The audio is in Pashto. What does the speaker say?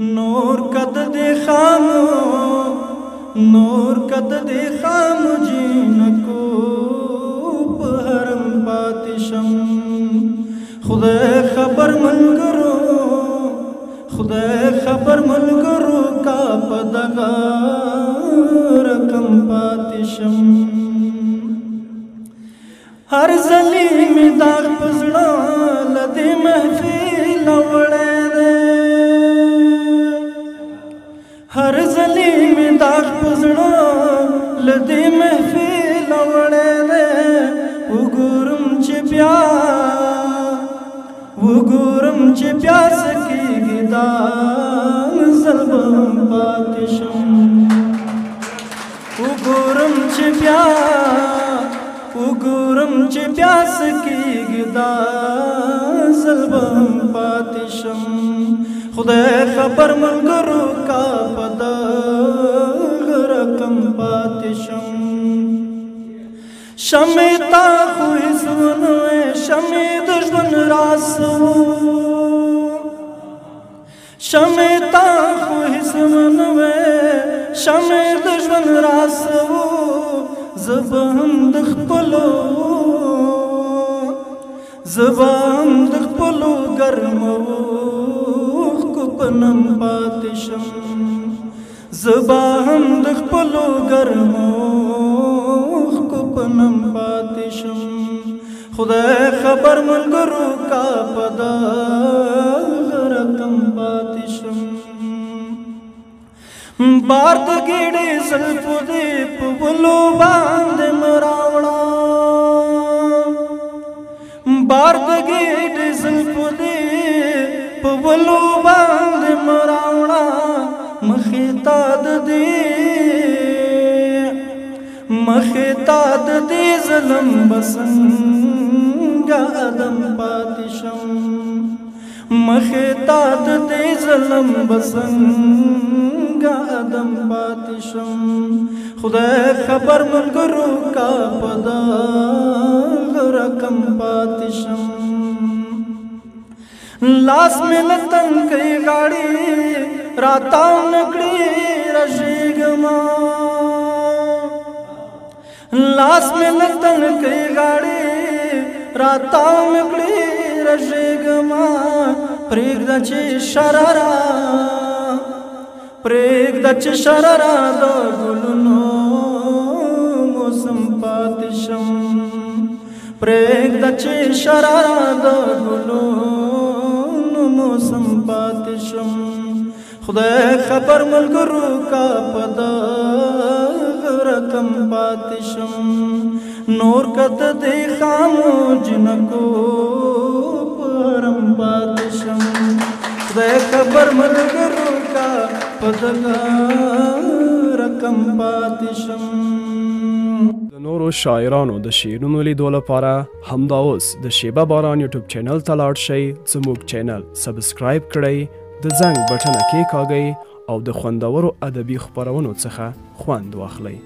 نور کد دے خامو جینکو په حرم پاتشم خدای خبر ملګرو کا په دغه رقم پاتشم هر ځلې مې داغ په زړه له دې محفل وړی دی هر ځلې مې داغ په زړه له دې محفل وړی دی وګورم چې بیا څه کېږي دا مزل به هم پاتې شم وګورم چې بیا څه کېږي دا ځل به هم پاتې شم خدای خبر ملګرو کا په دغه رقم پاتې شم شمع تا خو هېڅ ونه وی شمع د ژوند راسو شمع تا خو هېڅ ونه وی شمع د ژوند راسو زه به هم د خپلو ګرمو اوښکو په نم پاتې شم زه به هم د خپلو ګرمو اوښکو په نم پاتې شم خدای خبر ملګرو کا په دغه رقم پاتې شم بار د ګېډې زلفو دې په ولو باندې مه راوړه بار د ګېډې زلفو دې په ولو باندې مه راوړه مخې تا د دې ظلم به څنګه ادم پاتې شم مخې تا د دې ظلم به څنګه ادم پاتې شم خدای خبر ملګرو کا په دغه رقم پاتې شم لاس مې له تنګۍ غاړې راتاو نکړې رژېږمه لاس مې له تنګۍ غاړې راتاو نکړې رژېږمه پرېږده چې شرره د ګلونو موسم پاتې شم پرېږده چې شرره د ګلونو موسم پاتې شم خدای خبر ملګرو کا په دغه رقم پاتې شم نور کد دې خامو جنکو په حرم پاتې شم خدای خبر ملګرو کا په دغه رقم پاتې شم د نورو شاعرانو د شعرونو لیدو لپاره همدا اوس د شیبه باران یوټیوب چینل ته لاړ شئ زموږ چینل سبسکرایب کړئ د زنګ بټنه کېکاږئ او د خوندورو ادبي خپرونو څخه خوند واخلئ